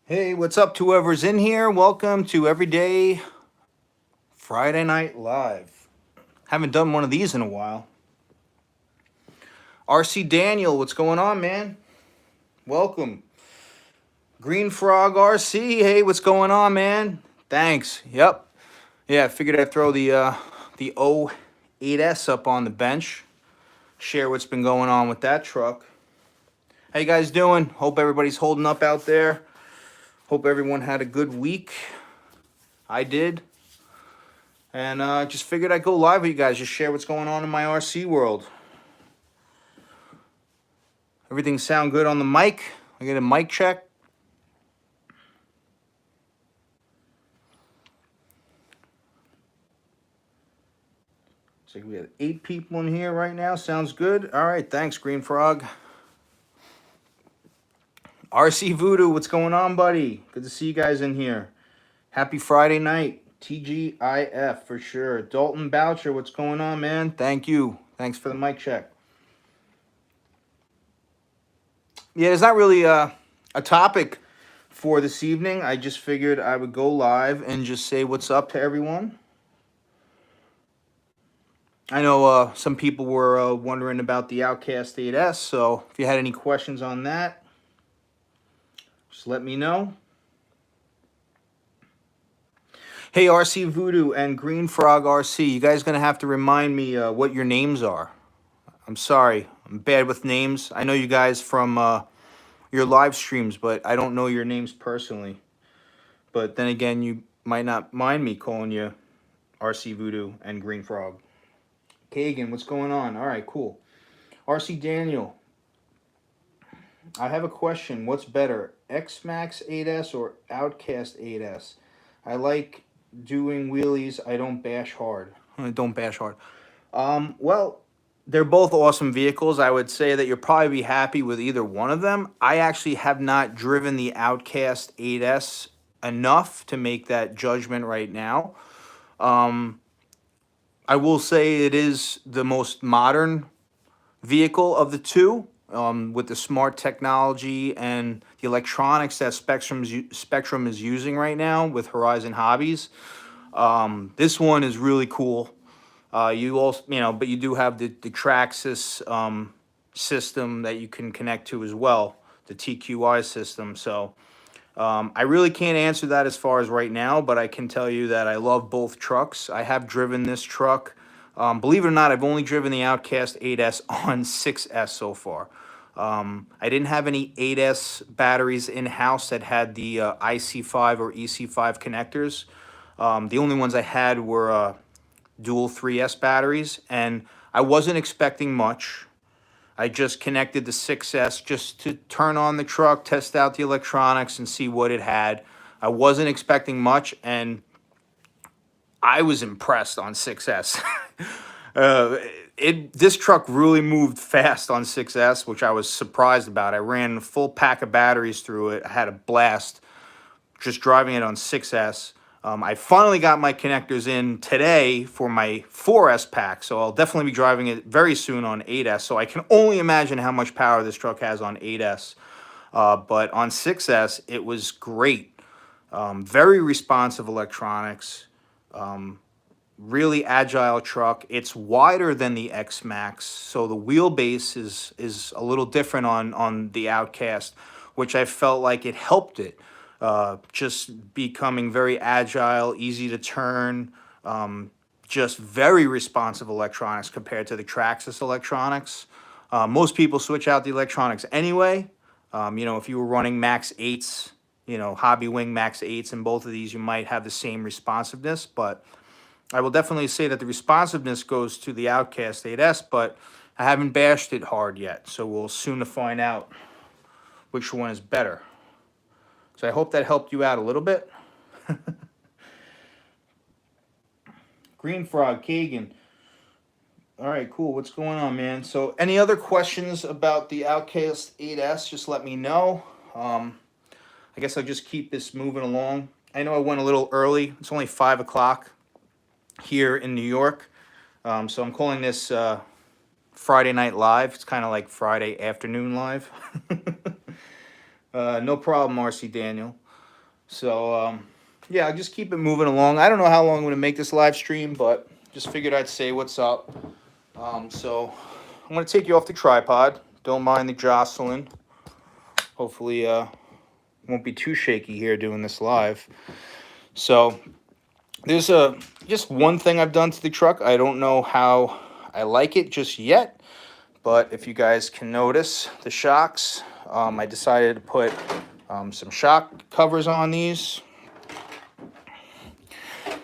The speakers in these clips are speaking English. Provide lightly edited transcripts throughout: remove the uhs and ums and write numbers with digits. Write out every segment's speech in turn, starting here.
Hey, what's up to whoever's in here? Welcome to Everyday Friday Night Live. Haven't done one of these in a while. RC Daniel, what's going on, man? Welcome. Green Frog RC, hey, what's going on, man? Thanks. Yep. Yeah, I figured I'd throw the 08S up on the bench. Share what's been going on with that truck. How you guys doing? Hope everybody's holding up out there. Hope everyone had a good week. I did. And just figured I'd go live with you guys, just share what's going on in my RC world. Everything sound good on the mic? I get a mic check. So we have 8 people in here right now. Sounds good. All right, thanks, Green Frog. RC Voodoo, what's going on, buddy? Good to see you guys in here. Happy Friday night. TGIF for sure. Dalton Boucher, what's going on, man? Thank you. Thanks for the mic check. Yeah, there's not really a topic for this evening. I just figured I would go live and just say what's up to everyone. I know some people were wondering about the Outcast 8S, so if you had any questions on that, just let me know. Hey, RC Voodoo and Green Frog RC, you guys gonna have to remind me what your names are. I'm sorry, I'm bad with names. I know you guys from your live streams, but I don't know your names personally. But then again, you might not mind me calling you RC Voodoo and Green Frog. Kagan, what's going on? All right, cool. RC Daniel, I have a question. What's better, X-Max 8S or Outcast 8S? I like doing wheelies. I don't bash hard. I don't bash hard. Well, they're both awesome vehicles. I would say that you'll probably be happy with either one of them. I actually have not driven the Outcast 8S enough to make that judgment right now. I will say it is the most modern vehicle of the two, with the smart technology and the electronics that Spectrum is using right now with Horizon Hobbies. This one is really cool. You also, but you do have the Traxxas system that you can connect to as well, the TQI system. So I really can't answer that as far as right now, but I can tell you that I love both trucks. I have driven this truck. Believe it or not, I've only driven the Outcast 8S on 6S so far. I didn't have any 8S batteries in-house that had the IC5 or EC5 connectors. The only ones I had were dual 3S batteries, and I wasn't expecting much. I just connected the 6S just to turn on the truck, test out the electronics, and see what it had. I wasn't expecting much, and I was impressed on 6S. This truck really moved fast on 6S, which I was surprised about. I ran a full pack of batteries through it. I had a blast just driving it on 6S. I finally got my connectors in today for my 4S pack, so I'll definitely be driving it very soon on 8S. So I can only imagine how much power this truck has on 8S. But on 6S, it was great. Very responsive electronics. Really agile truck. It's wider than the X-Max, so the wheelbase is a little different on the Outcast, which I felt like it helped it. Just becoming very agile, easy to turn, just very responsive electronics compared to the Traxxas electronics. Most people switch out the electronics anyway. If you were running Max 8s, Hobby Wing Max 8s, and both of these, you might have the same responsiveness, but I will definitely say that the responsiveness goes to the Outcast 8S, but I haven't bashed it hard yet, so we'll soon to find out which one is better. So I hope that helped you out a little bit. Green Frog, Kagan. All right, cool. What's going on, man? So any other questions about the Outcast 8S, just let me know. I guess I'll just keep this moving along. I know I went a little early. It's only 5 o'clock here in New York. So I'm calling this Friday Night Live. It's kind of like Friday afternoon live. No problem, RC Daniel. So yeah, I'll just keep it moving along. I don't know how long I'm going to make this live stream, but just figured I'd say what's up. So I'm going to take you off the tripod. Don't mind the jostling. Hopefully won't be too shaky here doing this live. So there's just one thing I've done to the truck. I don't know how I like it just yet, but if you guys can notice the shocks, I decided to put some shock covers on these.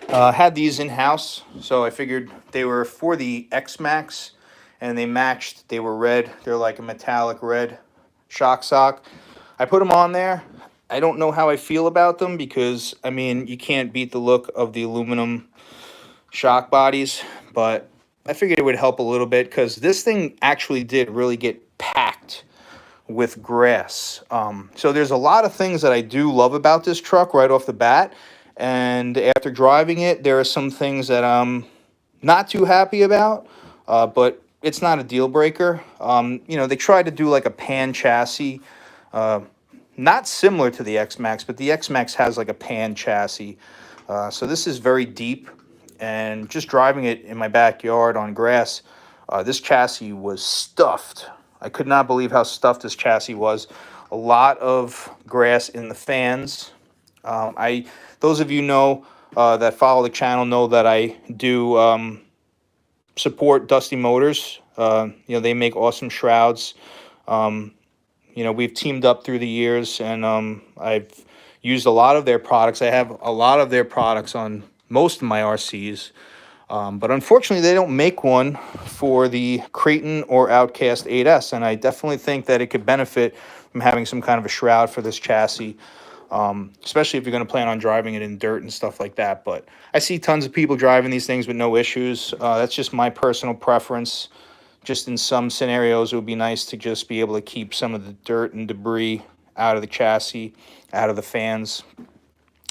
Had these in-house, so I figured they were for the X-Max, and they matched. They were red. They're like a metallic red shock sock. I put them on there. I don't know how I feel about them because, I mean, you can't beat the look of the aluminum shock bodies, but I figured it would help a little bit because this thing actually did really get packed with grass. So there's a lot of things that I do love about this truck right off the bat. And after driving it, there are some things that I'm not too happy about, but it's not a deal breaker. You know, they tried to do like a pan chassis, not similar to the X-Max, but the X-Max has like a pan chassis. So this is very deep, and just driving it in my backyard on grass, this chassis was stuffed. I could not believe how stuffed this chassis was. A lot of grass in the fans. Those of you know that follow the channel know that I do support Dusty Motors. You know, they make awesome shrouds. You know, we've teamed up through the years, and I've used a lot of their products. I have a lot of their products on most of my RCs. But unfortunately, they don't make one for the Creighton or Outcast 8S, and I definitely think that it could benefit from having some kind of a shroud for this chassis, especially if you're going to plan on driving it in dirt and stuff like that. But I see tons of people driving these things with no issues. That's just my personal preference. Just in some scenarios, it would be nice to just be able to keep some of the dirt and debris out of the chassis, out of the fans.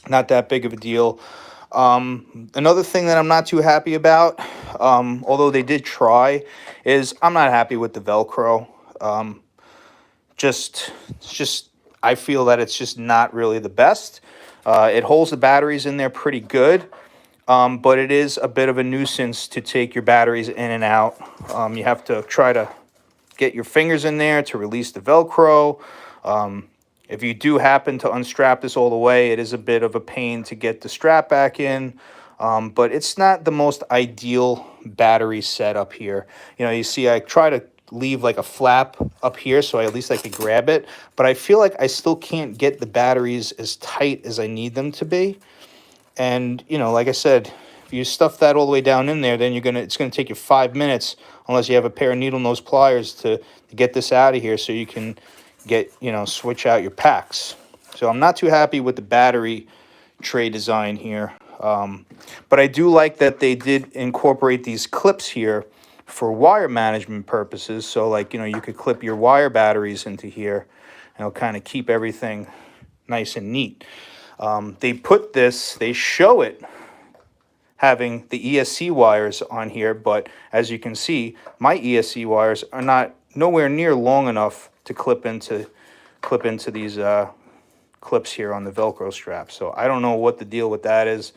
Not that big of a deal. Another thing that I'm not too happy about, although they did try, is I'm not happy with the Velcro. I feel that it's just not really the best. It holds the batteries in there pretty good, but it is a bit of a nuisance to take your batteries in and out. You have to try to get your fingers in there to release the Velcro. If you do happen to unstrap this all the way, it is a bit of a pain to get the strap back in, but it's not the most ideal battery setup here. You know, you see I try to leave like a flap up here so at least I could grab it, but I feel like I still can't get the batteries as tight as I need them to be. And, you know, like I said, if you stuff that all the way down in there, then it's gonna take you 5 minutes, unless you have a pair of needle nose pliers to get this out of here so you can switch out your packs. So I'm not too happy with the battery tray design here. But I do like that they did incorporate these clips here for wire management purposes. So like, you could clip your wire batteries into here and it'll kind of keep everything nice and neat. They show it having the ESC wires on here, but as you can see, my ESC wires are nowhere near long enough to clip into these clips here on the Velcro strap. So I don't know what the deal with that is.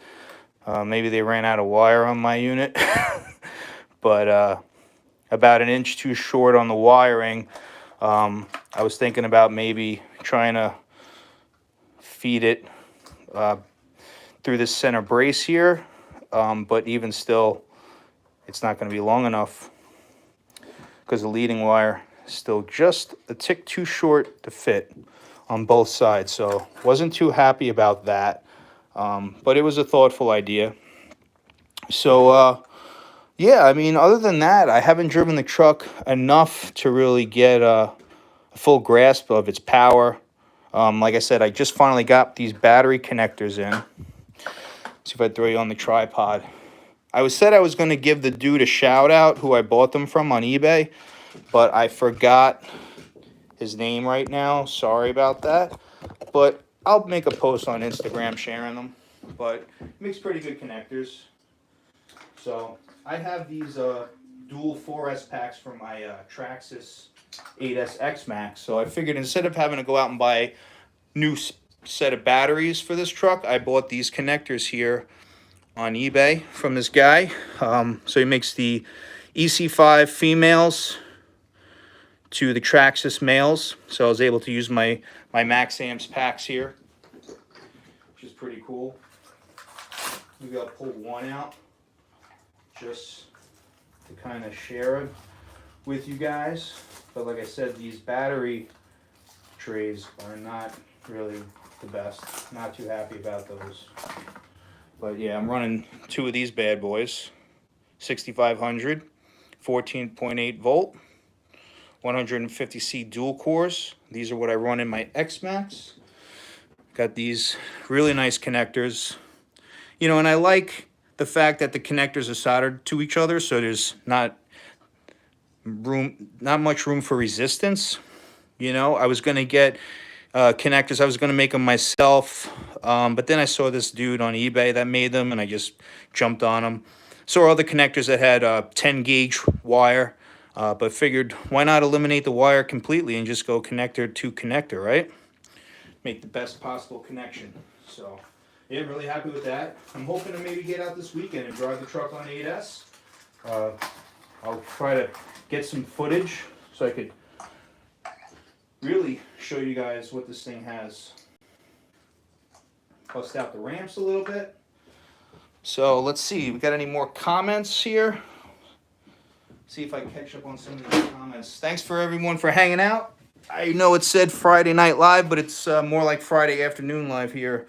Maybe they ran out of wire on my unit, but about an inch too short on the wiring. I was thinking about maybe trying to feed it through this center brace here, but even still, it's not going to be long enough because the leading wire is still just a tick too short to fit on both sides. So wasn't too happy about that, but it was a thoughtful idea. So yeah, I mean, other than that, I haven't driven the truck enough to really get a full grasp of its power. Like I said, I just finally got these battery connectors in. See if I throw you on the tripod. I was going to give the dude a shout out who I bought them from on eBay, but I forgot his name right now. Sorry about that. But I'll make a post on Instagram sharing them. But he makes pretty good connectors. So I have these dual 4S packs from my Traxxas 8S X Max. So I figured instead of having to go out and buy new set of batteries for this truck. I bought these connectors here on eBay from this guy. So he makes the EC5 females to the Traxxas males. So I was able to use my MAXAMPS packs here, which is pretty cool. Maybe I'll pull one out just to kind of share it with you guys. But like I said, these battery trays are not really the best. Not too happy about those. But yeah, I'm running two of these bad boys. 6500, 14.8 volt, 150C dual cores. These are what I run in my MAXAMPS. Got these really nice connectors. You know, and I like the fact that the connectors are soldered to each other, so there's not much room for resistance. You know, I was going to get connectors. I was going to make them myself, but then I saw this dude on eBay that made them, and I just jumped on them. Saw other connectors that had 10 gauge wire, but figured why not eliminate the wire completely and just go connector to connector, right? Make the best possible connection. So yeah, I'm really happy with that. I'm hoping to maybe get out this weekend and drive the truck on 8S. I'll try to get some footage so I could really show you guys what this thing has. Bust out the ramps a little bit. So let's see, we got any more comments here? See if I can catch up on some of these comments. Thanks for everyone for hanging out. I know it said Friday Night Live, but it's more like Friday Afternoon Live here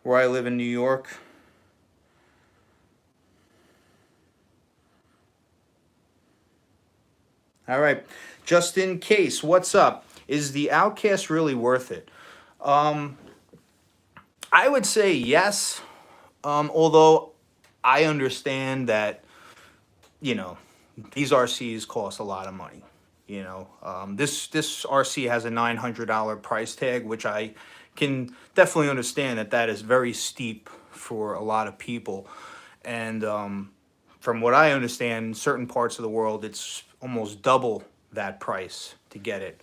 where I live in New York. All right, just in case, what's up? Is the Outcast really worth it? I would say yes, although I understand that, you know, these RCs cost a lot of money. You know, this RC has a $900 price tag, which I can definitely understand that is very steep for a lot of people. And from what I understand, in certain parts of the world, it's almost double that price to get it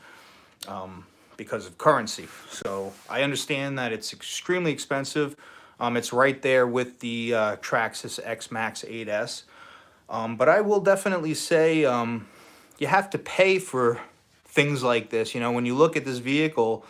because of currency. So I understand that it's extremely expensive. It's right there with the Traxxas X-Max 8S. But I will definitely say you have to pay for things like this. You know, when you look at this vehicle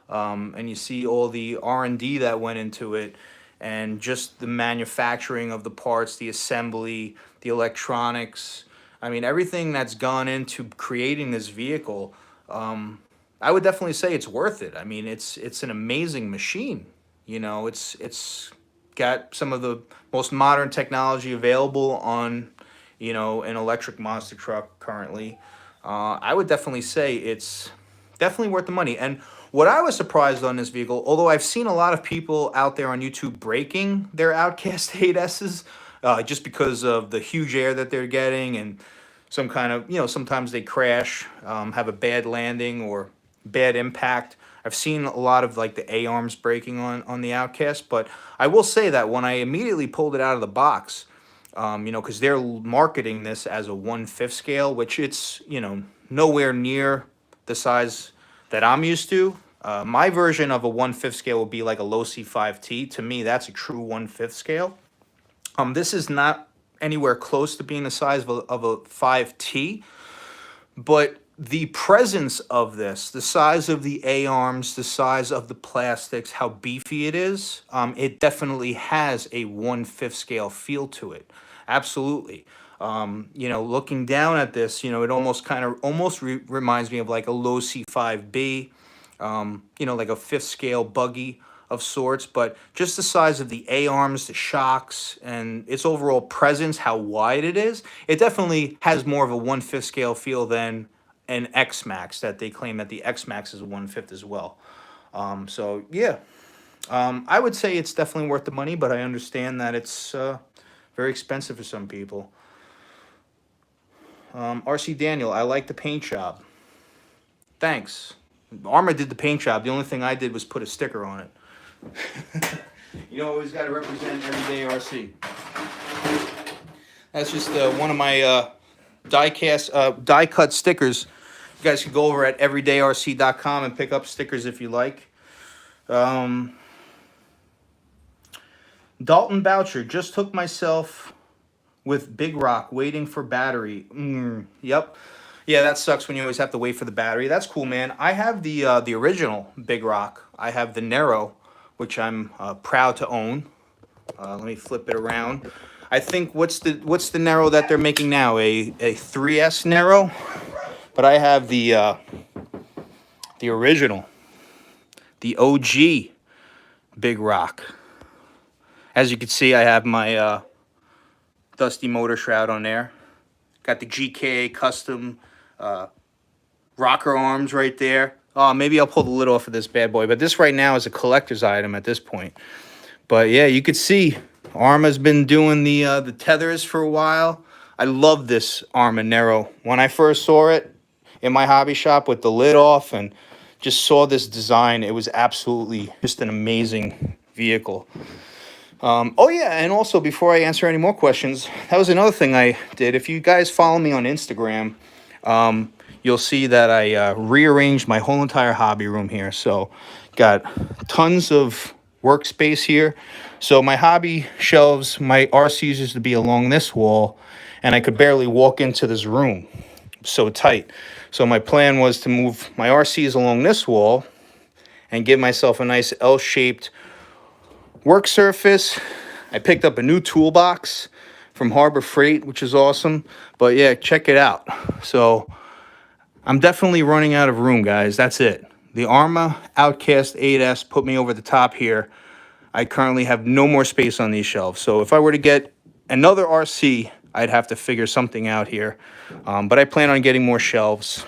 and you see all the R&D that went into it, and just the manufacturing of the parts, the assembly, the electronics, I mean, everything that's gone into creating this vehicle, I would definitely say it's worth it. I mean, it's an amazing machine. You know, it's got some of the most modern technology available on, you know, an electric monster truck currently. I would definitely say it's definitely worth the money. And what I was surprised on this vehicle, although I've seen a lot of people out there on YouTube breaking their Outcast 8Ss just because of the huge air that they're getting and some kind of, you know, sometimes they crash, have a bad landing or bad impact. I've seen a lot of like the A-arms breaking on the Outcast, but I will say that when I immediately pulled it out of the box, you know, because they're marketing this as a 1/5 scale, which it's, you know, nowhere near the size that I'm used to. My version of a 1/5 scale would be like a low C5T. To me, that's a true 1/5 scale. This is not anywhere close to being the size of a 5T, but the presence of this, the size of the A-arms, the size of the plastics, how beefy it is, it definitely has a 1/5 scale feel to it. Absolutely. You know, looking down at this, you know, it almost reminds me of like a low C5B, you know, like a 5th scale buggy of sorts, but just the size of the A-arms, the shocks, and its overall presence, how wide it is, it definitely has more of a 1/5 scale feel than an X-Max that they claim that the X-Max is a 1/5 as well. So yeah, I would say it's definitely worth the money, but I understand that it's very expensive for some people. RC Daniel, I like the paint job. Thanks. Armor did the paint job. The only thing I did was put a sticker on it. You know, always got to represent everyday RC. That's just one of my die cut stickers. You guys can go over at everydayrc.com and pick up stickers if you like. Dalton Boucher just took myself with Big Rock waiting for battery. Yep. Yeah, that sucks when you always have to wait for the battery. That's cool, man. I have the original Big Rock. I have the Nero, which I'm proud to own. Let me flip it around. I think what's the Nero that they're making now? A 3S Nero, but I have the original, the OG Big Rock. As you can see, I have my Dusty motor shroud on there. Got the GK custom rocker arms right there. Oh, maybe I'll pull the lid off of this bad boy, but this right now is a collector's item at this point. But yeah, you could see Arma's been doing the tethers for a while. I love this Arma Nero. When I first saw it in my hobby shop with the lid off and just saw this design, it was absolutely just an amazing vehicle. Oh yeah, and also before I answer any more questions, that was another thing I did. If you guys follow me on Instagram, you'll see that I rearranged my whole entire hobby room here. So got tons of workspace here. So my hobby shelves, my RCs used to be along this wall, and I could barely walk into this room. So tight. So my plan was to move my RCs along this wall and give myself a nice L-shaped work surface. I picked up a new toolbox from Harbor Freight, which is awesome. But yeah, check it out. So I'm definitely running out of room, guys. That's it. The Arma Outcast 8S put me over the top here. I currently have no more space on these shelves. So if I were to get another RC, I'd have to figure something out here. But I plan on getting more shelves.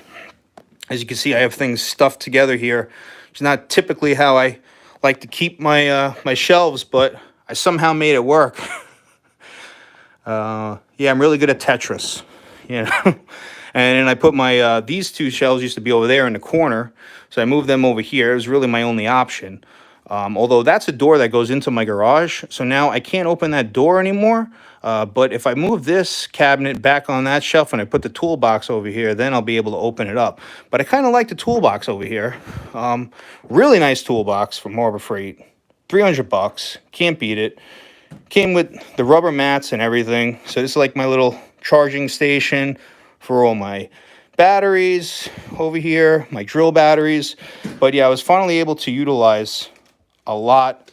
As you can see, I have things stuffed together here. It's not typically how I like to keep my my shelves, but I somehow made it work. Yeah, I'm really good at Tetris, you know. And then I put my these two shelves used to be over there in the corner, so I moved them over here. It was really my only option. Although that's a door that goes into my garage, so now I can't open that door anymore. But if I move this cabinet back on that shelf and I put the toolbox over here, then I'll be able to open it up. But I kind of like the toolbox over here. Really nice toolbox from Harbor Freight. $300, can't beat it. Came with the rubber mats and everything. So this is like my little charging station for all my batteries over here, my drill batteries. But yeah, I was finally able to utilize a lot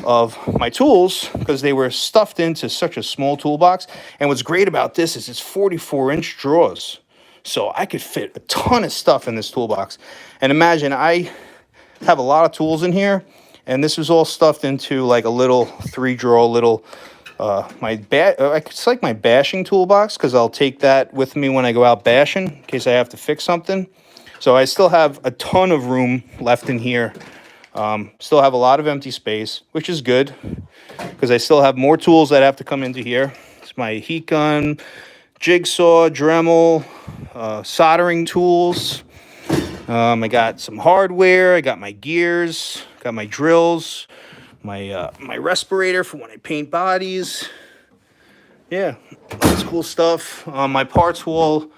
of my tools because they were stuffed into such a small toolbox. And what's great about this is it's 44-inch drawers. So I could fit a ton of stuff in this toolbox. And imagine I have a lot of tools in here, and this was all stuffed into like a little 3-drawer little it's like my bashing toolbox, because I'll take that with me when I go out bashing in case I have to fix something. So I still have a ton of room left in here. Still have a lot of empty space, which is good because I still have more tools that have to come into here. It's my heat gun, jigsaw, Dremel, soldering tools. I got some hardware. I got my gears, got my drills, my respirator for when I paint bodies. Yeah, that's cool stuff. My parts wall,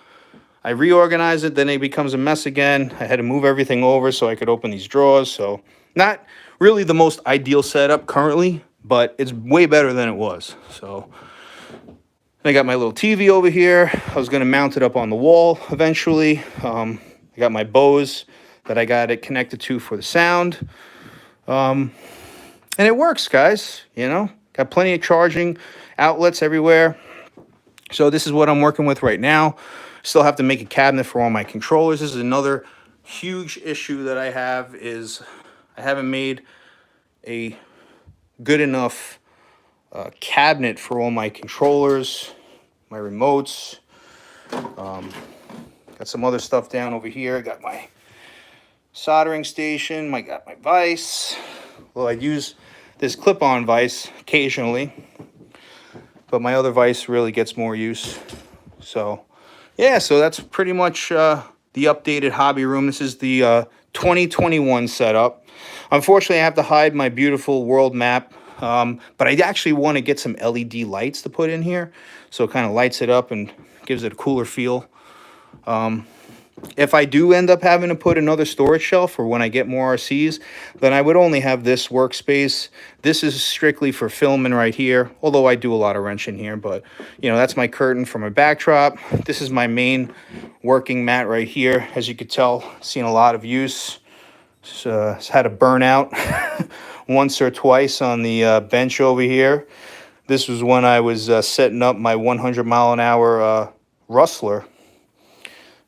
I reorganized it, then it becomes a mess again. I had to move everything over so I could open these drawers. So not really the most ideal setup currently, but it's way better than it was. So I got my little TV over here. I was going to mount it up on the wall eventually. I got my Bose that I got it connected to for the sound. And it works, guys, you know. Got plenty of charging outlets everywhere. So this is what I'm working with right now. Still have to make a cabinet for all my controllers. This is another huge issue that I have, is I haven't made a good enough cabinet for all my controllers, my remotes. Got some other stuff down over here. Got my soldering station. I got my vise. Well, I use this clip-on vise occasionally, but my other vise really gets more use. So yeah, so that's pretty much the updated hobby room. This is the 2021 setup. Unfortunately, I have to hide my beautiful world map, but I actually want to get some LED lights to put in here, so it kind of lights it up and gives it a cooler feel. If I do end up having to put another storage shelf for when I get more RCs, then I would only have this workspace. This is strictly for filming right here, although I do a lot of wrenching here, but you know, that's my curtain for my backdrop. This is my main working mat right here. As you could tell, seen a lot of use. It's had a burnout once or twice on the bench over here. This was when I was setting up my 100-mile-an-hour Rustler,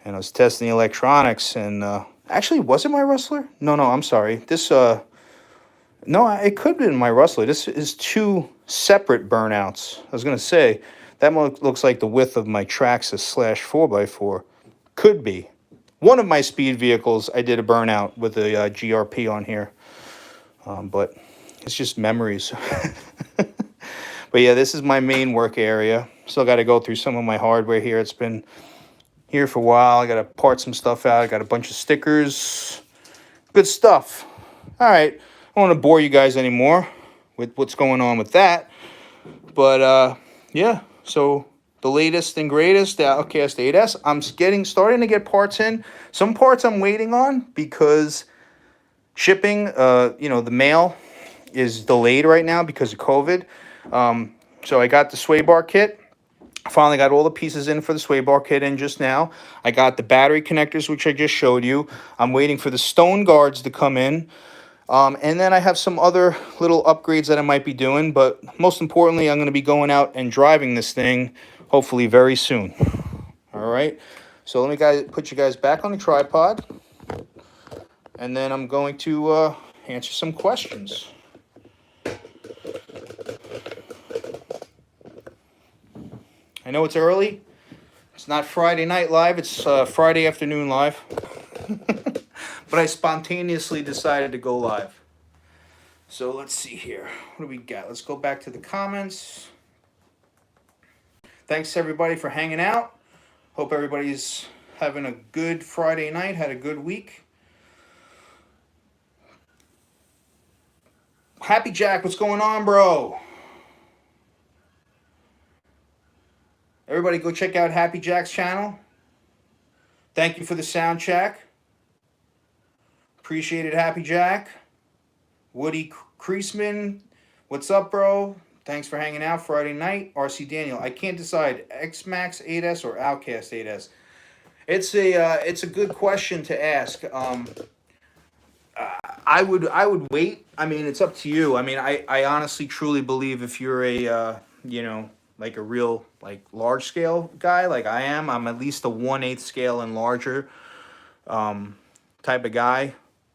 and I was testing the electronics. And actually, was it my Rustler? No, I'm sorry. This no, it could have been my Rustler. This is two separate burnouts. I was gonna say that looks like the width of my Traxxas slash 4x4. Could be. One of my speed vehicles, I did a burnout with a GRP on here, but it's just memories. But yeah, this is my main work area. Still got to go through some of my hardware here. It's been here for a while. I got to part some stuff out. I got a bunch of stickers. Good stuff. All right. I don't want to bore you guys anymore with what's going on with that. But yeah, so the latest and greatest, the Outcast 8S. I'm starting to get parts in. Some parts I'm waiting on because shipping, the mail is delayed right now because of COVID. So I got the sway bar kit. I finally got all the pieces in for the sway bar kit in just now. I got the battery connectors, which I just showed you. I'm waiting for the stone guards to come in. And then I have some other little upgrades that I might be doing. But most importantly, I'm going to be going out and driving this thing hopefully very soon. All right. So let me put you guys back on the tripod. And then I'm going to answer some questions. I know it's early. It's not Friday night live. It's Friday afternoon live. But I spontaneously decided to go live. So let's see here. What do we got? Let's go back to the comments. Thanks everybody for hanging out. Hope everybody's having a good Friday night, had a good week. Happy Jack, what's going on, bro? Everybody go check out Happy Jack's channel. Thank you for the sound check. Appreciate it, Happy Jack. Woody Creasman, what's up, bro? Thanks for hanging out Friday night. RC Daniel, I can't decide MAXAMPS 8S or Outcast 8S. It's a good question to ask. I would wait. I mean, it's up to you. I mean, I honestly truly believe if you're a like a real large scale guy like I am, I'm at least a 1/8 scale and larger type of guy.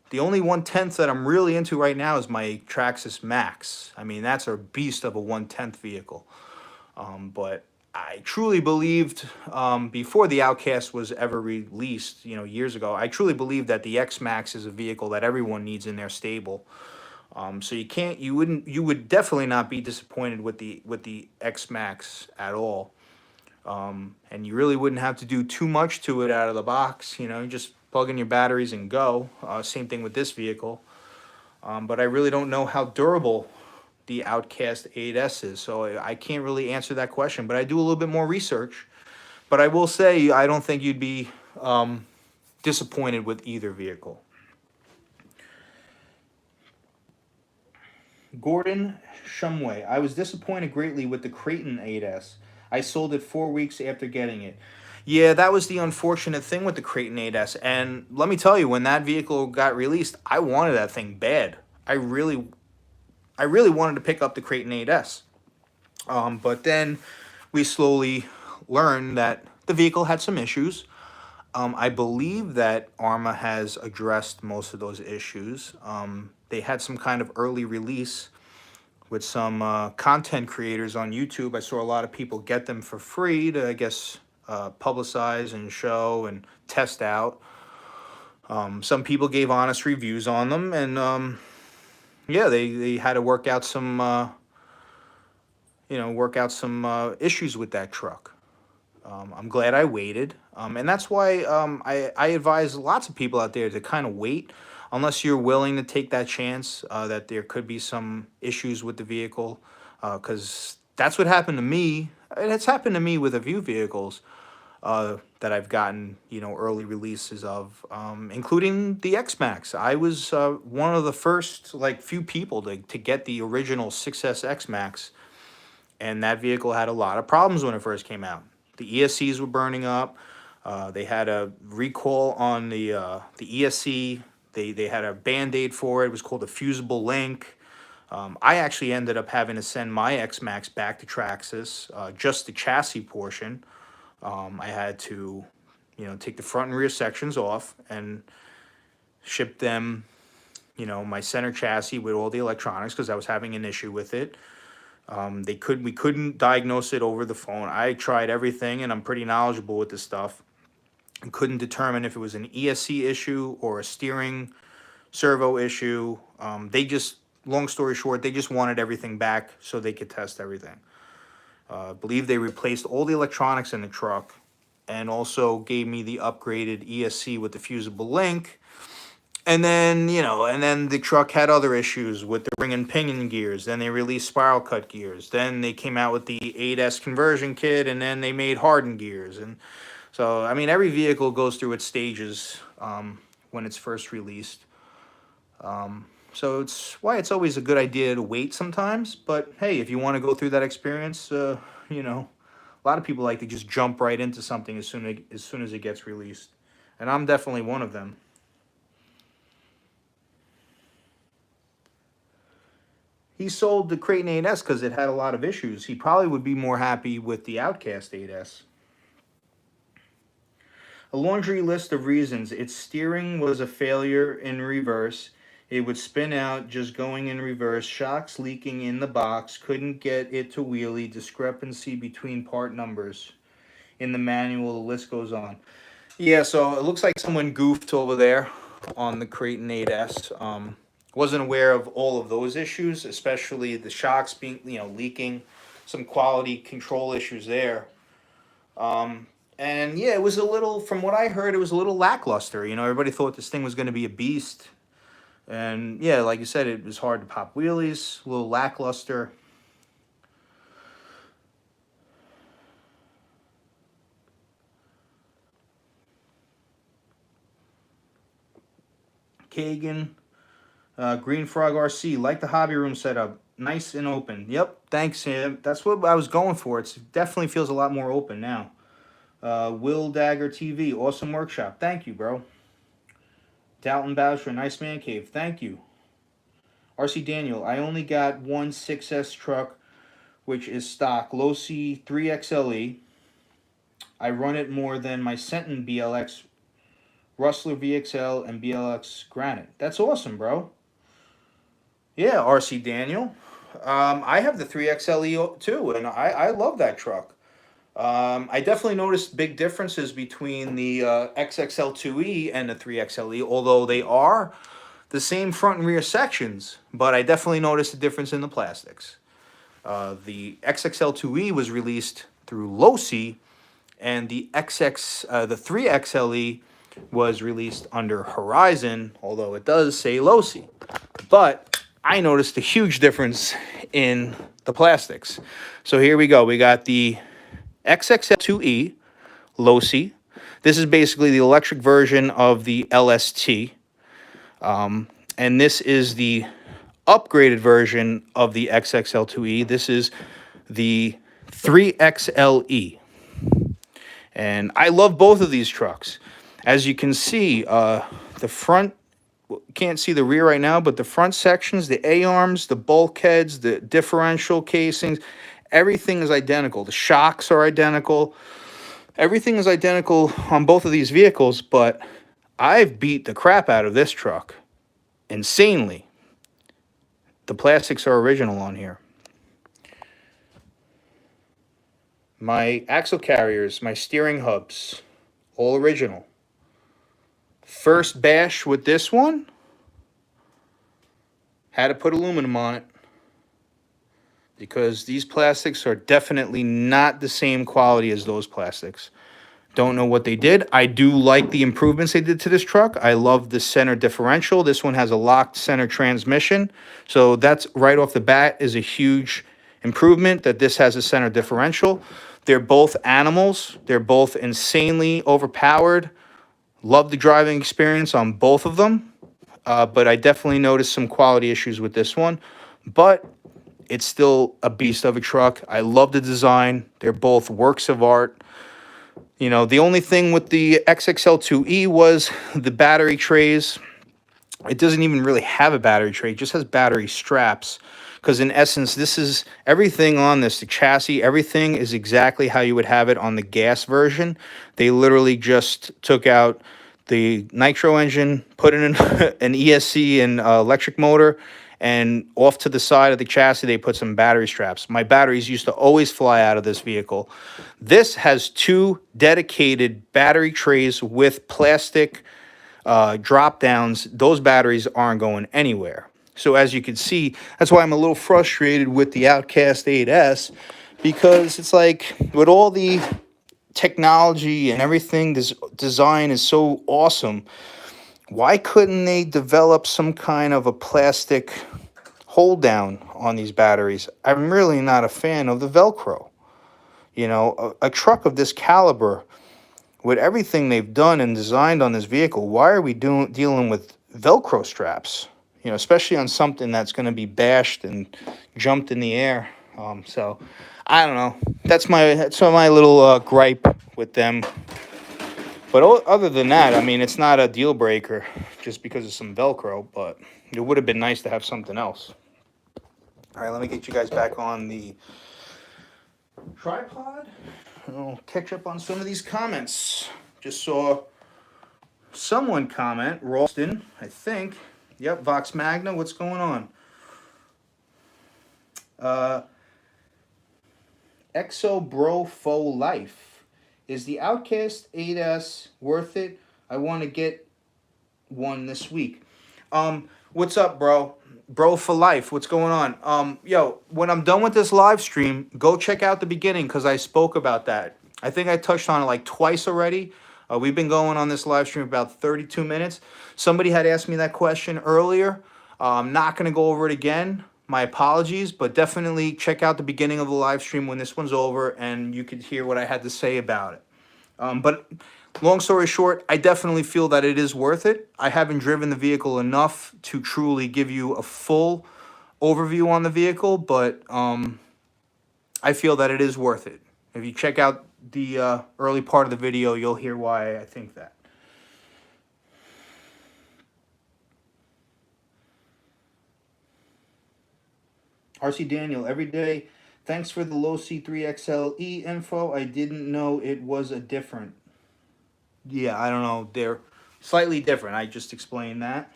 The only 1/10 that I'm really into right now is my Traxxas Max. I mean, that's a beast of a 1/10 vehicle. But I truly believed before the Outcast was ever released, years ago, I truly believed that the X-Max is a vehicle that everyone needs in their stable. So you would definitely not be disappointed with the X-Max at all. And you really wouldn't have to do too much to it out of the box. You just plug in your batteries and go. Same thing with this vehicle. But I really don't know how durable the Outcast 8S is, so I can't really answer that question. But I do a little bit more research. But I will say I don't think you'd be disappointed with either vehicle. Gordon Shumway, I was disappointed greatly with the Creighton 8S. I sold it 4 weeks after getting it. Yeah, that was the unfortunate thing with the Creighton 8S. And let me tell you, when that vehicle got released, I wanted that thing bad. I really wanted to pick up the Creighton 8S. But then we slowly learned that the vehicle had some issues. I believe that ARMA has addressed most of those issues. They had some kind of early release with some content creators on YouTube. I saw a lot of people get them for free to, I guess, publicize and show and test out. Some people gave honest reviews on them, and yeah, they had to work out some issues with that truck. I'm glad I waited, and that's why I advise lots of people out there to kind of wait, unless you're willing to take that chance that there could be some issues with the vehicle, because that's what happened to me. And it's happened to me with a few vehicles. that I've gotten, early releases of, including the X-Max. I was one of the first, like, few people to get the original 6S X-Max, and that vehicle had a lot of problems when it first came out. The ESCs were burning up. They had a recall on the ESC. They had a Band-Aid for it. It was called a fusible link. I actually ended up having to send my X-Max back to Traxxas, just the chassis portion. I had to, take the front and rear sections off and ship them, my center chassis with all the electronics, because I was having an issue with it. We couldn't diagnose it over the phone. I tried everything, and I'm pretty knowledgeable with this stuff, and couldn't determine if it was an ESC issue or a steering servo issue. Long story short, they just wanted everything back so they could test everything. I believe they replaced all the electronics in the truck, and also gave me the upgraded ESC with the fusible link. And then, the truck had other issues with the ring and pinion gears. Then they released spiral cut gears. Then they came out with the 8S conversion kit, and then they made hardened gears. And so, I mean, every vehicle goes through its stages when it's first released. So it's why it's always a good idea to wait sometimes. But hey, if you want to go through that experience, a lot of people like to just jump right into something as soon as it gets released, and I'm definitely one of them. He sold the Creighton 8S because it had a lot of issues. He probably would be more happy with the Outcast 8S. A laundry list of reasons. Its steering was a failure in reverse. It would spin out just going in reverse. Shocks leaking in the box. Couldn't get it to wheelie. Discrepancy between part numbers. In the manual, the list goes on. Yeah, so it looks like someone goofed over there on the Creighton 8S. Wasn't aware of all of those issues, especially the shocks being, leaking, some quality control issues there. And yeah, it was a little, from what I heard, it was a little lackluster. Everybody thought this thing was going to be a beast. And yeah, like you said, it was hard to pop wheelies, a little lackluster. Kagan. Green Frog RC, like the hobby room setup, nice and open. Yep, thanks, Sam. That's what I was going for. It definitely feels a lot more open now. Will Dagger TV, awesome workshop. Thank you, bro. Dalton Bowser, nice man cave. Thank you. RC Daniel, I only got one 6S truck, which is stock, Losi 3XLE. I run it more than my Senton BLX, Rustler VXL, and BLX Granite. That's awesome, bro. Yeah, RC Daniel. I have the 3XLE too, and I love that truck. I definitely noticed big differences between the XXL2E and the 3XLE, although they are the same front and rear sections, but I definitely noticed a difference in the plastics. The XXL2E was released through Losi, and the 3XLE was released under Horizon, although it does say Losi. But I noticed a huge difference in the plastics. So here we go. We got the XXL2E Losi. This is basically the electric version of the LST. And this is the upgraded version of the XXL2E. This is the 3XLE. And I love both of these trucks. As you can see, the front, can't see the rear right now, but the front sections, the A-arms, the bulkheads, the differential casings, everything is identical. The shocks are identical. Everything is identical on both of these vehicles, but I've beat the crap out of this truck insanely. The plastics are original on here. My axle carriers, my steering hubs, all original. First bash with this one, had to put aluminum on it because these plastics are definitely not the same quality as those plastics. Don't know what they did. I do like the improvements they did to this truck. I love the center differential. This one has a locked center transmission. So that's right off the bat is a huge improvement that this has a center differential. They're both animals. They're both insanely overpowered. Love the driving experience on both of them. But I definitely noticed some quality issues with this one. But it's still a beast of a truck. I love the design. They're both works of art. You know, the only thing with the XXL2E was the battery trays. It doesn't even really have a battery tray. It just has battery straps. Because in essence, this is everything on this, the chassis, everything is exactly how you would have it on the gas version. They literally just took out the nitro engine, put in an ESC and electric motor, and off to the side of the chassis, they put some battery straps. My batteries used to always fly out of this vehicle. This has 2 dedicated battery trays with plastic drop downs. Those batteries aren't going anywhere. So as you can see, that's why I'm a little frustrated with the Outcast 8S, because it's like with all the technology and everything, this design is so awesome. Why couldn't they develop some kind of a plastic hold down on these batteries? I'm really not a fan of the Velcro. You know, a truck of this caliber, with everything they've done and designed on this vehicle, why are we dealing with Velcro straps? You know, especially on something that's going to be bashed and jumped in the air. So, I don't know. That's my little gripe with them. But other than that, I mean, it's not a deal breaker just because of some Velcro. But it would have been nice to have something else. All right, let me get you guys back on the tripod. I'll catch up on some of these comments. Just saw someone comment, Ralston, I think. Yep, Vox Magna, what's going on? Exo Bro Faux Life. Is the Outcast 8S worth it? I want to get one this week. What's up, bro? Bro for life. What's going on? Yo, when I'm done with this live stream, go check out the beginning because I spoke about that. I think I touched on it like twice already. We've been going on this live stream about 32 minutes. Somebody had asked me that question earlier. I'm not going to go over it again. My apologies, but definitely check out the beginning of the live stream when this one's over and you could hear what I had to say about it. But long story short, I definitely feel that it is worth it. I haven't driven the vehicle enough to truly give you a full overview on the vehicle, but I feel that it is worth it. If you check out the early part of the video, you'll hear why I think that. RC Daniel, every day, thanks for the low C3XLE info. I didn't know it was a different. Yeah, I don't know. They're slightly different. I just explained that.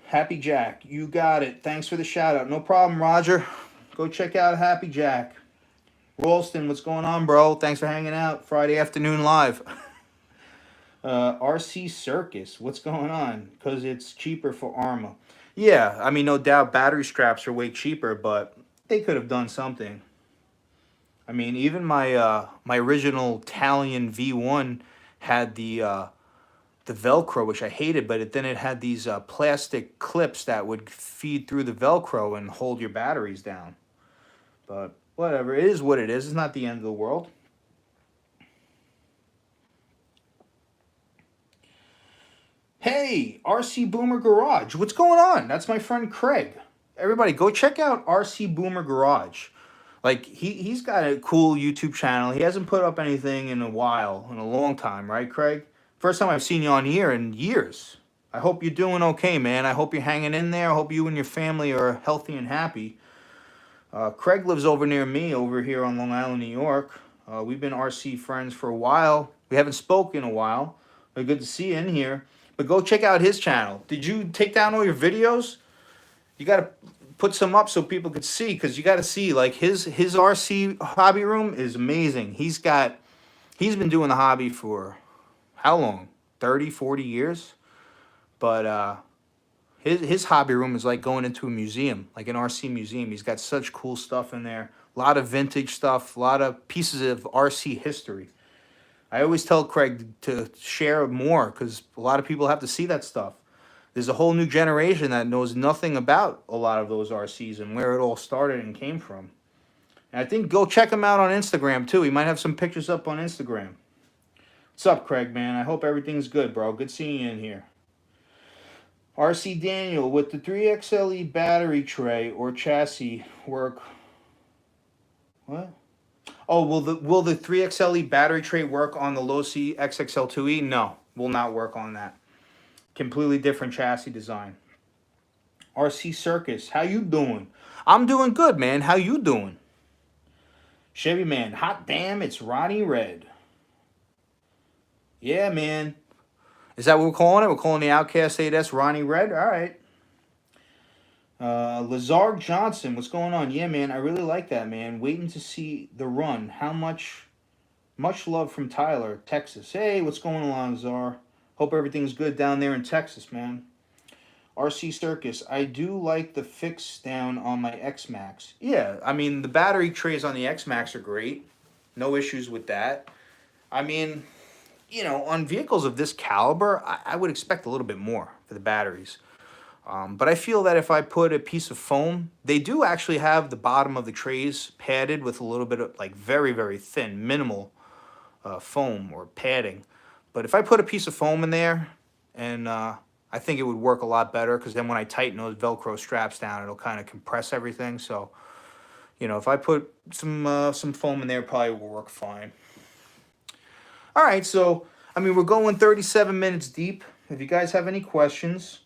Happy Jack, you got it. Thanks for the shout out. No problem, Roger. Go check out Happy Jack. Ralston, what's going on, bro? Thanks for hanging out. Friday afternoon live. RC Circus, what's going on? Because it's cheaper for Arma. Yeah, I mean, no doubt battery straps are way cheaper, but they could have done something. I mean, even my my original Italian V1 had the Velcro, which I hated, but then it had these plastic clips that would feed through the Velcro and hold your batteries down. But whatever, it is what it is. It's not the end of the world. Hey, RC Boomer Garage, what's going on? That's my friend Craig. Everybody, go check out RC Boomer Garage. Like, he's got a cool YouTube channel. He hasn't put up anything in a while, in a long time, right, Craig? First time I've seen you on here in years. I hope you're doing okay, man. I hope you're hanging in there. I hope you and your family are healthy and happy. Craig lives over near me, over here on Long Island, New York. We've been RC friends for a while. We haven't spoken in a while. But good to see you in here. But go check out his channel. Did you take down all your videos? You got to put some up so people could see, because you got to see, like, his RC hobby room is amazing. He's been doing the hobby for how long? 30, 40 years? But his hobby room is like going into a museum, like an RC museum. He's got such cool stuff in there. A lot of vintage stuff, a lot of pieces of RC history. I always tell Craig to share more because a lot of people have to see that stuff. there's a whole new generation that knows nothing about a lot of those RCs and where it all started and came from. And I think go check him out on Instagram too. He might have some pictures up on Instagram. What's up, Craig, man? I hope everything's good, bro. Good seeing you in here. RC Daniel, with the 3XLE battery tray or chassis work? What? Oh, will the 3XLE battery tray work on the Low C XXL2E? No, will not work on that. Completely different chassis design. RC Circus, how you doing? I'm doing good, man. How you doing? Chevy Man, hot damn, it's Ronnie Red. Yeah, man. Is that what we're calling it? We're calling the Outcast 8S Ronnie Red? All right. Lazard Johnson, what's going on? Yeah, man, I really like that, man. Waiting to see the run. How much love from Tyler, Texas. Hey, what's going on, Lazar? Hope everything's good down there in Texas, man. RC Circus, I do like the fix down on my X-Max. Yeah, I mean, the battery trays on the X-Max are great. No issues with that. I mean, you know, on vehicles of this caliber, I would expect a little bit more for the batteries. But I feel that if I put a piece of foam, they do actually have the bottom of the trays padded with a little bit of, like, very, very thin, minimal foam or padding. But if I put a piece of foam in there, and I think it would work a lot better, because then when I tighten those Velcro straps down, it'll kind of compress everything. So, you know, if I put some foam in there, it probably will work fine. All right, so, I mean, we're going 37 minutes deep. If you guys have any questions,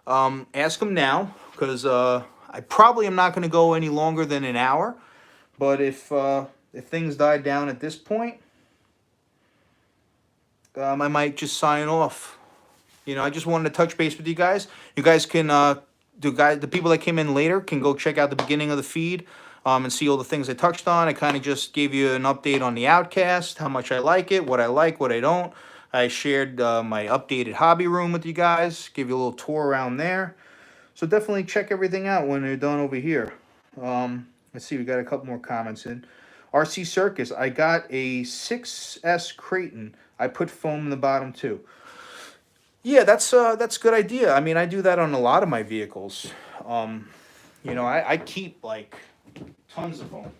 ask them now, because I probably am not going to go any longer than an hour. But if things die down at this point, I might just sign off. You know, I just wanted to touch base with you guys. You guys can, the people that came in later can go check out the beginning of the feed and see all the things I touched on. I kind of just gave you an update on the Outcast, how much I like it, what I don't. I shared my updated hobby room with you guys, give you a little tour around there. So definitely check everything out when they're done over here. Let's see, we got a couple more comments in. RC Circus, I got a 6S Creighton. I put foam in the bottom too. Yeah, that's a good idea. I mean, I do that on a lot of my vehicles. You know, I keep like tons of foam.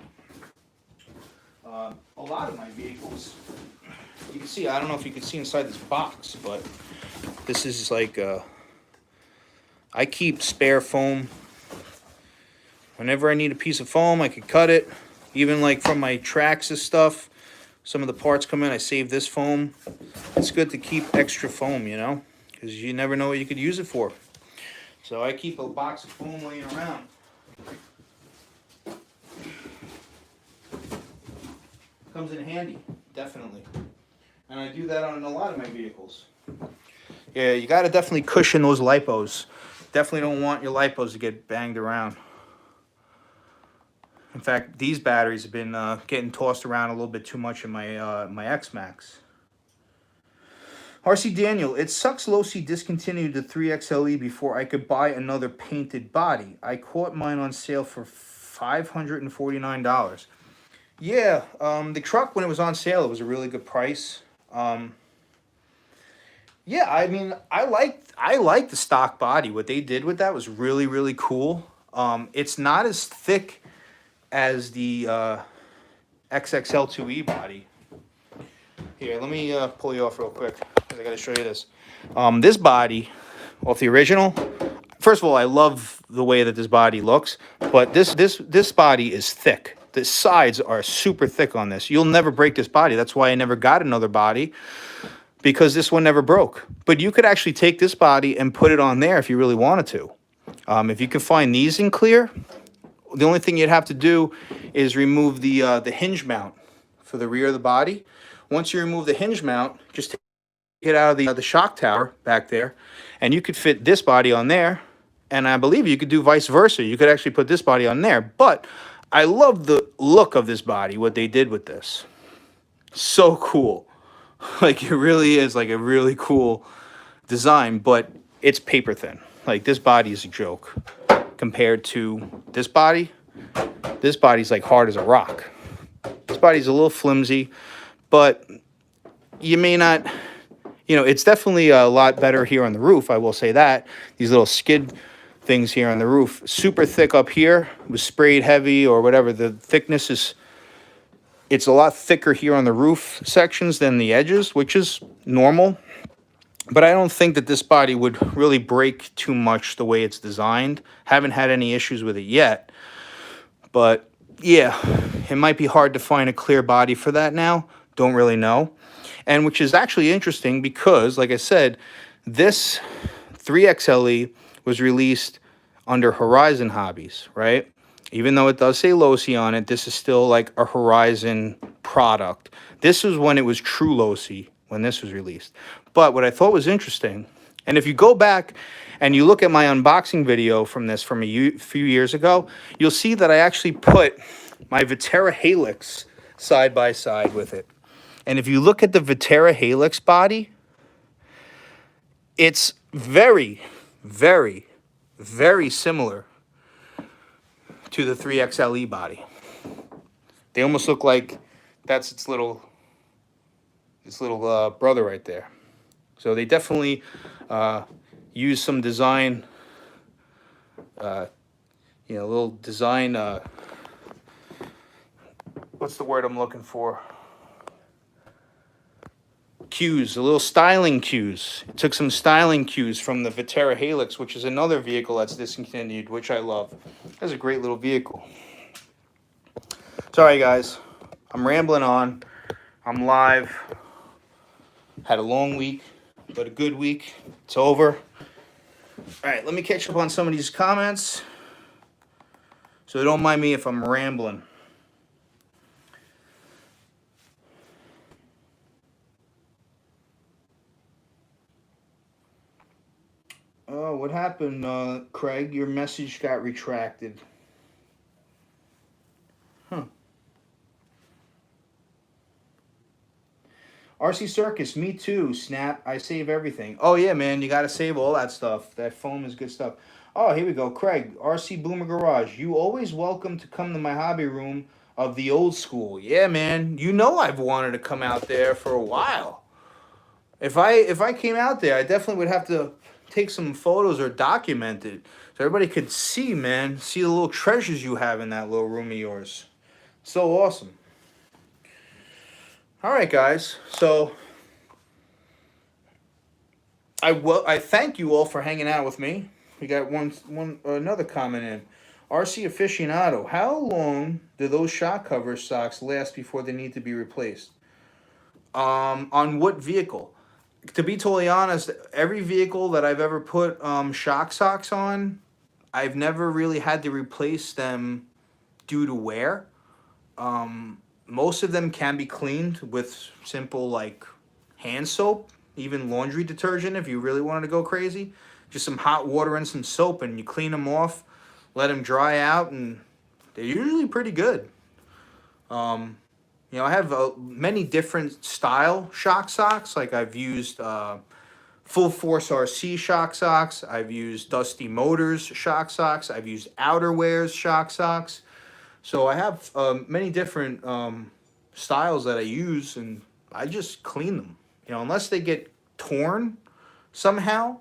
A lot of my vehicles, you can see, I don't know if you can see inside this box, but this is like, I keep spare foam. Whenever I need a piece of foam, I can cut it. Even like from my Traxxas stuff, some of the parts come in, I save this foam. It's good to keep extra foam, you know, because you never know what you could use it for. So I keep a box of foam laying around. Comes in handy, definitely. And I do that on a lot of my vehicles. Yeah, you got to definitely cushion those lipos. Definitely don't want your lipos to get banged around. In fact, these batteries have been getting tossed around a little bit too much in my my X-Max. RC Daniel, it sucks Low C discontinued the 3XLE before I could buy another painted body. I caught mine on sale for $549. Yeah, the truck, when it was on sale, it was a really good price. Yeah, I mean, I liked the stock body. What they did with that was really, really cool. It's not as thick as the XXL2E body. Here, let me pull you off real quick, because I got to show you this. This body, off the original, first of all, I love the way that this body looks, but this body is thick. The sides are super thick on this. You'll never break this body. That's why I never got another body, because this one never broke. But you could actually take this body and put it on there if you really wanted to. If you can find these in clear, the only thing you'd have to do is remove the hinge mount for the rear of the body. Once you remove the hinge mount, just take it out of the shock tower back there, and you could fit this body on there. And I believe you could do vice versa. You could actually put this body on there. But I love the look of this body, what they did with this. So cool. Like, it really is like a really cool design, but it's paper thin. Like, this body is a joke compared to this body. This body's like hard as a rock. This body's a little flimsy, but you may not, you know, it's definitely a lot better here on the roof. I will say that. These little skid things here on the roof, super thick up here, was sprayed heavy or whatever. The thickness is, it's a lot thicker here on the roof sections than the edges, which is normal. But I don't think that this body would really break too much the way it's designed. Haven't had any issues with it yet. But yeah, it might be hard to find a clear body for that now. Don't really know. And which is actually interesting because, like I said, this 3XLE was released under Horizon Hobbies, right? Even though it does say Losi on it, this is still like a Horizon product. This was when it was true Losi, when this was released. But what I thought was interesting, and if you go back and you look at my unboxing video from this from a few years ago, you'll see that I actually put my Viterra Helix side by side with it. And if you look at the Viterra Helix body, it's very, very, very similar to the 3XLE body. They almost look like that's its little brother right there. So they definitely use some design, little design, what's the word I'm looking for? Cues, a little styling cues. It took some styling cues from the Viterra Helix, which is another vehicle that's discontinued, which I love. That's a great little vehicle. Sorry, guys. I'm rambling on. I'm live. Had a long week, but a good week. It's over. All right, let me catch up on some of these comments. So don't mind me if I'm rambling. Oh, what happened, Craig? Your message got retracted. Huh. RC Circus, me too. Snap, I save everything. Oh, yeah, man, you got to save all that stuff. That foam is good stuff. Oh, here we go. Craig, RC Boomer Garage. You always welcome to come to my hobby room of the old school. Yeah, man. You know I've wanted to come out there for a while. If I came out there, I definitely would have to take some photos or document it so everybody could see, man. See the little treasures you have in that little room of yours. So awesome. All right, guys. So I thank you all for hanging out with me. We got another comment in. RC Aficionado, how long do those shock cover socks last before they need to be replaced? On what vehicle? To be totally honest, every vehicle that I've ever put shock socks on, I've never really had to replace them due to wear. Most of them can be cleaned with simple like hand soap, even laundry detergent if you really wanted to go crazy. Just some hot water and some soap, and you clean them off, let them dry out, and they're usually pretty good. I have many different style shock socks. Like I've used Full Force RC shock socks. I've used Dusty Motors shock socks. I've used Outerwear's shock socks. So I have many different styles that I use, and I just clean them. Unless they get torn somehow.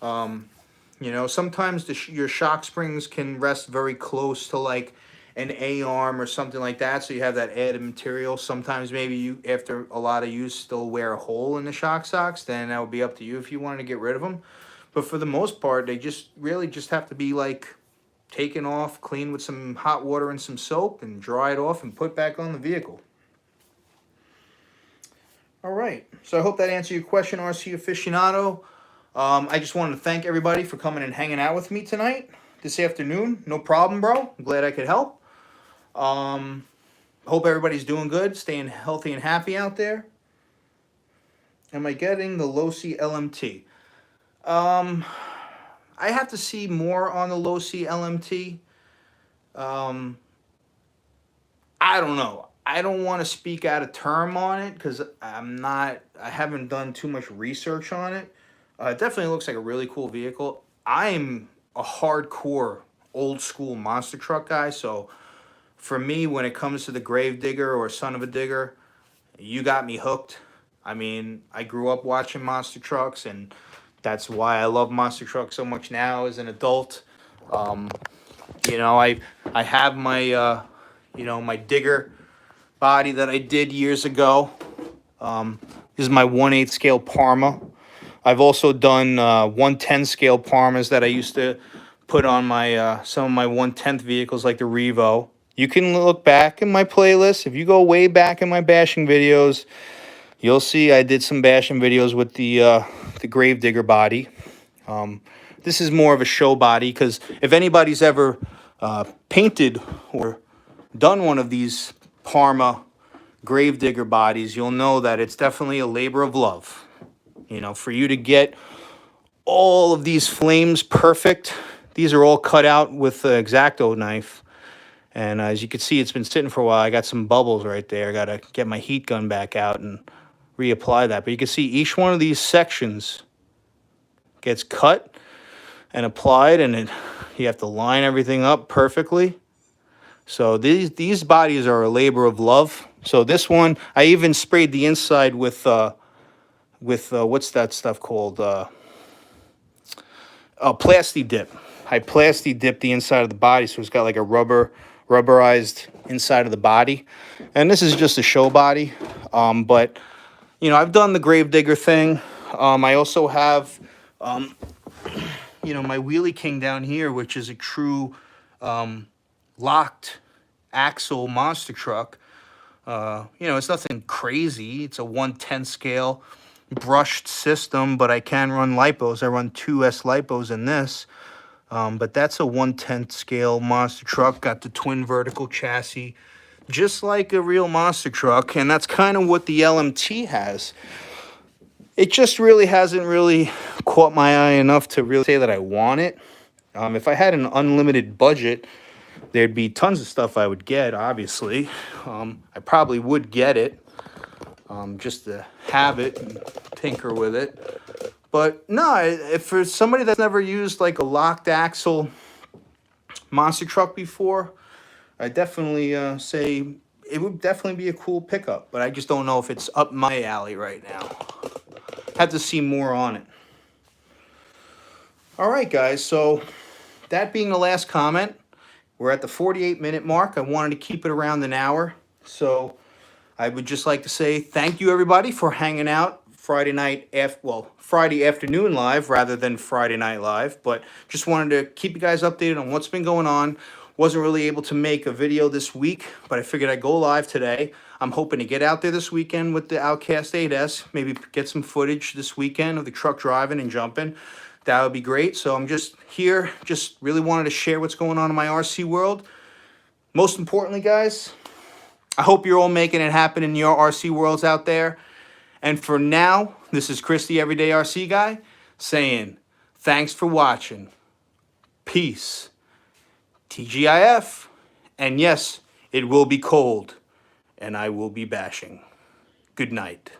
Sometimes your shock springs can rest very close to like an A-arm or something like that, so you have that added material. Sometimes maybe you, after a lot of use, still wear a hole in the shock socks. Then that would be up to you if you wanted to get rid of them. But for the most part, they just really just have to be like taken off, cleaned with some hot water and some soap, and dried off and put back on the vehicle. All right, so I hope that answered your question, RC Aficionado. I just wanted to thank everybody for coming and hanging out with me tonight, this afternoon. No problem, bro. I'm glad I could help. Hope everybody's doing good, staying healthy and happy out there. Am I getting the Losi LMT? I have to see more on the Losi LMT. I don't know. I don't want to speak out of term on it because I haven't done too much research on it. It definitely looks like a really cool vehicle. I'm a hardcore old school monster truck guy, so for me, when it comes to the Grave Digger or Son of a Digger, you got me hooked. I mean, I grew up watching monster trucks, and that's why I love monster trucks so much now as an adult. Um, you know, I have my my digger body that I did years ago. This is my 1/8 scale Parma. I've also done 1/10 scale Parmas that I used to put on my some of my 1/10 vehicles like the Revo. You can look back in my playlist. If you go way back in my bashing videos, you'll see I did some bashing videos with the Gravedigger body. This is more of a show body because if anybody's ever painted or done one of these Parma Gravedigger bodies, you'll know that it's definitely a labor of love. You know, for you to get all of these flames perfect, these are all cut out with the X-Acto knife. And as you can see, it's been sitting for a while. I got some bubbles right there. I got to get my heat gun back out and reapply that. But you can see each one of these sections gets cut and applied, and you have to line everything up perfectly. So these bodies are a labor of love. So this one, I even sprayed the inside with what's that stuff called? Plasti dip. I plasti dipped the inside of the body, so it's got like a rubberized inside of the body. And this is just a show body, but you know, I've done the Gravedigger thing. I also have, my Wheelie King down here, which is a true locked axle monster truck. It's nothing crazy. It's a 1/10 scale brushed system, but I can run lipos. I run 2S lipos in this. But that's a 1/10 scale monster truck. Got the twin vertical chassis, just like a real monster truck. And that's kind of what the LMT has. It just really hasn't really caught my eye enough to really say that I want it. If I had an unlimited budget, there'd be tons of stuff I would get, obviously. I probably would get it just to have it and tinker with it. But no, if for somebody that's never used like a locked axle monster truck before, I definitely say it would definitely be a cool pickup. But I just don't know if it's up my alley right now. Have to see more on it. All right, guys. So that being the last comment, we're at the 48-minute mark. I wanted to keep it around an hour. So I would just like to say thank you, everybody, for hanging out Friday afternoon live rather than Friday night live. But just wanted to keep you guys updated on what's been going on. Wasn't really able to make a video this week, but I figured I'd go live today. I'm hoping to get out there this weekend with the Outcast 8S, maybe get some footage this weekend of the truck driving and jumping. That would be great. So I'm just here, just really wanted to share what's going on in my RC world. Most importantly, guys, I hope you're all making it happen in your RC worlds out there. And for now, this is Chris, the Everyday RC Guy, saying thanks for watching. Peace. TGIF. And yes, it will be cold, and I will be bashing. Good night.